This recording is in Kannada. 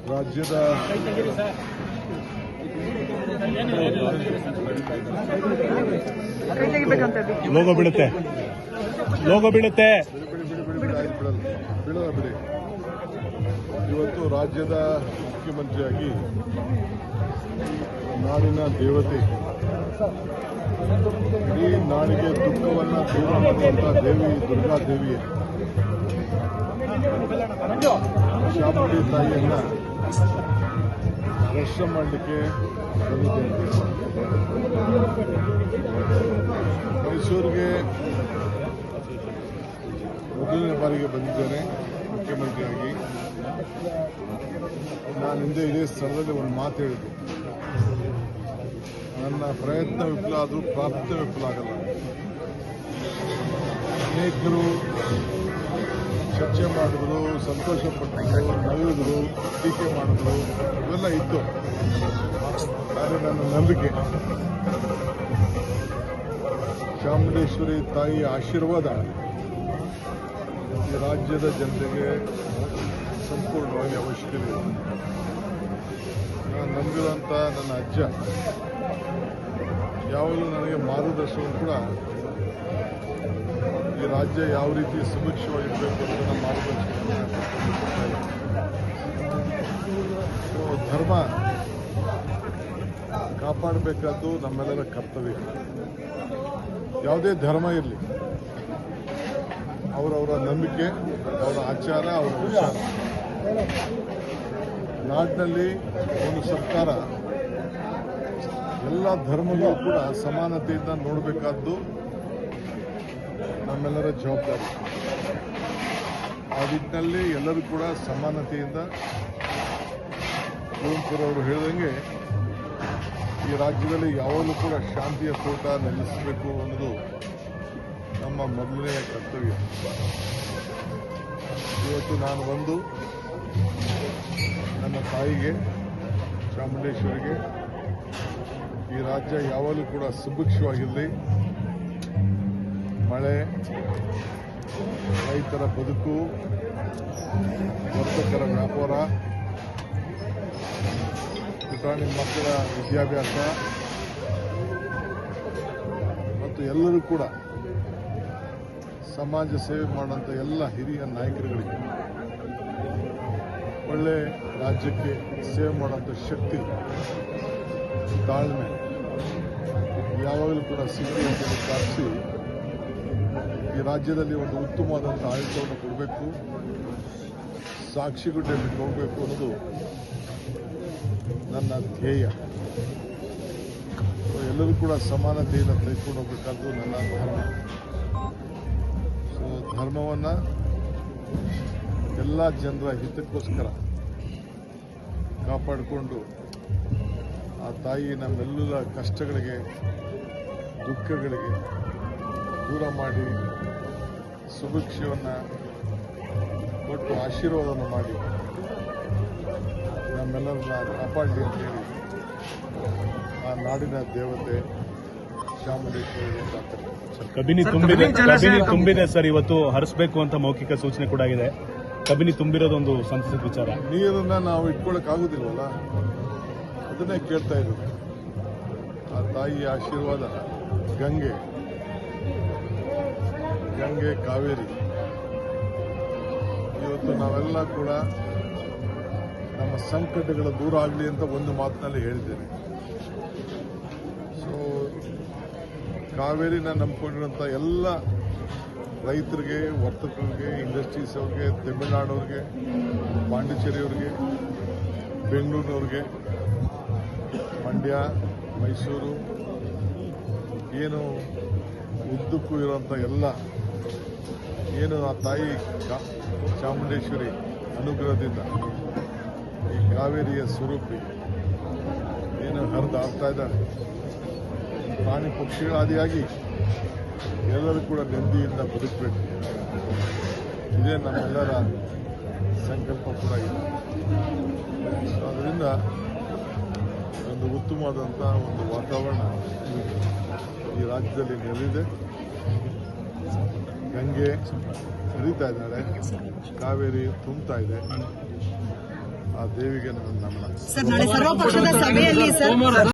ರಾಜ್ಯದ ಲೋಗೋ ಬೀಳುತ್ತೆ ಬಿಡಲ್ಲ ಬಿಡಿ. ಇವತ್ತು ರಾಜ್ಯದ ಮುಖ್ಯಮಂತ್ರಿಯಾಗಿ ನಾಡಿನ ದೇವತೆ, ಈ ನಾಡಿಗೆ ದುಃಖವನ್ನು ದೂರ ಮಾಡುವಂಥ ದೇವಿ ದುರ್ಗಾದೇವಿಯ ಚಾಮುಂಡಿ ತಾಯಿಯನ್ನು ದರ್ಶನ ಮಾಡಲಿಕ್ಕೆ ಬಂದಿದ್ದೇನೆ. ಮೈಸೂರಿಗೆ ಮೊದಲನೇ ಬಾರಿಗೆ ಬಂದಿದ್ದೇನೆ ಮುಖ್ಯಮಂತ್ರಿಯಾಗಿ. ನಾನು ಹಿಂದೆ ಇದೇ ಸ್ಥಳದಲ್ಲಿ ಒಂದು ಮಾತು ಹೇಳಿದ್ದೆ, ನನ್ನ ಪ್ರಯತ್ನ ವಿಫಲ ಆದರೂ ಪ್ರಾರ್ಥನೆ ವಿಫಲ ಆಗಲ್ಲ. ಅನೇಕರು ಚರ್ಚೆ ಮಾಡಿದ್ರು, ಸಂತೋಷಪಟ್ಟರು, ನಲಿದ್ರು, ಟೀಕೆ ಮಾಡಿದ್ರು, ಇವೆಲ್ಲ ಇತ್ತು. ಆದರೆ ನನ್ನ ನಂಬಿಕೆ ಚಾಮುಂಡೇಶ್ವರಿ ತಾಯಿಯ ಆಶೀರ್ವಾದ ಈ ರಾಜ್ಯದ ಜನತೆಗೆ ಸಂಪೂರ್ಣವಾಗಿ ಅವಶ್ಯಕತೆ ಇದೆ. ನಾನು ನಂಬಿರುವಂಥ ನನ್ನ ಅಜ್ಜ ಯಾವಾಗಲೂ ನನಗೆ ಮಾರ್ಗದರ್ಶನ ಕೂಡ ಈ ರಾಜ್ಯ ಯಾವ ರೀತಿ ಸುಭಿಕ್ಷವಾಗಿರಬೇಕು ಅಂತ ನಮ್ಮ ಮಾರ್ಗದರ್ಶನ. ಧರ್ಮ ಕಾಪಾಡಬೇಕಾದ್ದು ನಮ್ಮೆಲ್ಲರ ಕರ್ತವ್ಯ. ಯಾವುದೇ ಧರ್ಮ ಇರಲಿ, ಅವರವರ ನಂಬಿಕೆ, ಅವರ ಆಚಾರ, ಅವರ ವಿಚಾರ. ನಾಡಿನಲ್ಲಿ ಒಂದು ಸರ್ಕಾರ ಎಲ್ಲ ಧರ್ಮಗಳು ಕೂಡ ಸಮಾನತೆಯಿಂದ ನೋಡಬೇಕಾದ್ದು ನಮ್ಮೆಲ್ಲರ ಜವಾಬ್ದಾರಿ. ಆ ನಿಟ್ಟಿನಲ್ಲಿ ಎಲ್ಲರೂ ಕೂಡ ಸಮಾನತೆಯಿಂದ, ಕುವೆಂಪುರವರು ಹೇಳಿದಂಗೆ ಈ ರಾಜ್ಯದಲ್ಲಿ ಯಾವಾಗಲೂ ಕೂಡ ಶಾಂತಿಯ ತೋಟ ನೆಲೆಸಬೇಕು ಅನ್ನೋದು ನಮ್ಮ ಮೊದಲನೆಯ ಕರ್ತವ್ಯ. ಇವತ್ತು ನಾನು ಬಂದು ನನ್ನ ತಾಯಿಗೆ, ಚಾಮುಂಡೇಶ್ವರಿಗೆ, ಈ ರಾಜ್ಯ ಯಾವಾಗಲೂ ಕೂಡ ಸುಭಿಕ್ಷವಾಗಿರಲಿ, ಮಳೆ, ರೈತರ ಬದುಕು, ವರ್ತಕರ ವ್ಯಾಪಾರ, ಪುಟಾಣಿ ಮಕ್ಕಳ ವಿದ್ಯಾಭ್ಯಾಸ ಮತ್ತು ಎಲ್ಲರೂ ಕೂಡ ಸಮಾಜ ಸೇವೆ ಮಾಡುವಂಥ ಎಲ್ಲ ಹಿರಿಯ ನಾಯಕರುಗಳಿಗೆ ಒಳ್ಳೆ ರಾಜ್ಯಕ್ಕೆ ಸೇವೆ ಮಾಡುವಂಥ ಶಕ್ತಿ, ತಾಳ್ಮೆ ಯಾವಾಗಲೂ ಕೂಡ ಸಿಗಲಿ ಅಂತ ಪ್ರಾರ್ಥಿಸಿ ಈ ರಾಜ್ಯದಲ್ಲಿ ಒಂದು ಉತ್ತಮವಾದಂಥ ಆಡಳಿತವನ್ನು ಕೊಡಬೇಕು, ಸಾಕ್ಷಿಗುಡ್ಡೆಯಲ್ಲಿ ಹೋಗಬೇಕು ಅನ್ನೋದು ನನ್ನ ಧ್ಯೇಯ. ಎಲ್ಲರೂ ಕೂಡ ಸಮಾನತೆಯಿಂದ ತೆಗೆದುಕೊಂಡು ಹೋಗಬೇಕಾದ್ದು ನನ್ನ ಧರ್ಮ. ಸೊ ಧರ್ಮವನ್ನು ಎಲ್ಲ ಜನರ ಹಿತಕ್ಕೋಸ್ಕರ ಕಾಪಾಡಿಕೊಂಡು ಆ ತಾಯಿ ನಮ್ಮೆಲ್ಲರ ಕಷ್ಟಗಳಿಗೆ, ದುಃಖಗಳಿಗೆ ದೂರ ಮಾಡಿ ಸುಭಿಕ್ಷವನ್ನು ಕೊಟ್ಟು ಆಶೀರ್ವಾದವನ್ನು ಮಾಡಿ ನಮ್ಮೆಲ್ಲರನ್ನ ಕಾಪಾಡಲಿ ಅಂತೇಳಿ ಆ ನಾಡಿನ ದೇವತೆ ಚಾಮುಂಡೇಶ್ವರಿ ಪ್ರಾರ್ಥನೆ. ಕಬಿನಿ ತುಂಬಿದೆ ಸರ್. ಇವತ್ತು ಹರಿಸಬೇಕು ಅಂತ ಮೌಖಿಕ ಸೂಚನೆ ಕೂಡ ಆಗಿದೆ. ಕಬಿನಿ ತುಂಬಿರೋದೊಂದು ಸಂತಸದ ವಿಚಾರ. ನೀರನ್ನ ನಾವು ಇಟ್ಕೊಳ್ಳೋಕ್ಕಾಗೋದಿಲ್ವಲ್ಲ, ಅದನ್ನೇ ಕೇಳ್ತಾ ಇರೋದು. ಆ ತಾಯಿಯ ಆಶೀರ್ವಾದ ಗಂಗೆ, ಕಾವೇರಿ. ಇವತ್ತು ನಾವೆಲ್ಲ ಕೂಡ ನಮ್ಮ ಸಂಕಟಗಳ ದೂರ ಆಗಲಿ ಅಂತ ಒಂದು ಮಾತಿನಲ್ಲಿ ಹೇಳಿದ್ದೇನೆ. ಸೊ ಕಾವೇರಿನ ನಂಬಿಕೊಂಡಿರುವಂಥ ಎಲ್ಲ ರೈತರಿಗೆ, ವರ್ತಕರಿಗೆ, ಇಂಡಸ್ಟ್ರೀಸ್ ಅವ್ರಿಗೆ, ತಮಿಳುನಾಡವ್ರಿಗೆ, ಪಾಂಡಿಚೇರಿಯವ್ರಿಗೆ, ಬೆಂಗಳೂರಿನವ್ರಿಗೆ, ಮಂಡ್ಯ, ಮೈಸೂರು, ಏನು ಉದ್ದಕ್ಕೂ ಇರುವಂಥ ಎಲ್ಲ ಏನು ಆ ತಾಯಿ ಚಾಮುಂಡೇಶ್ವರಿ ಅನುಗ್ರಹದಿಂದ ಈ ಕಾವೇರಿಯ ಸ್ವರೂಪಿ ಏನು ಹರಿದಾಡ್ತಾ ಇದ್ದಾಳೆ, ಪ್ರಾಣಿ ಪಕ್ಷಿಗಳಾದಿಯಾಗಿ ಎಲ್ಲರೂ ಕೂಡ ನೆಮ್ಮದಿಯಿಂದ ಬದುಕಬೇಕು. ಇದೇ ನಮ್ಮೆಲ್ಲರ ಸಂಕಲ್ಪ ಕೂಡ ಇದೆ. ಅದರಿಂದ ಒಂದು ಉತ್ತಮವಾದಂಥ ಒಂದು ವಾತಾವರಣ ಈ ರಾಜ್ಯದಲ್ಲಿ ನೆಲೆದಿದೆ. ಗಂಗೆ ಹರಿತಾ ಇದ್ದಾಳೆ, ಕಾವೇರಿ ತುಂಬುತ್ತಾ ಇದೆ. ಆ ದೇವಿಗೆ ನನ್ನ ನಮನ. ಸರ್ ನಾಳೆ ಸರ್ವಪಕ್ಷದ ಸಭೆಯಲ್ಲಿ ಸರ್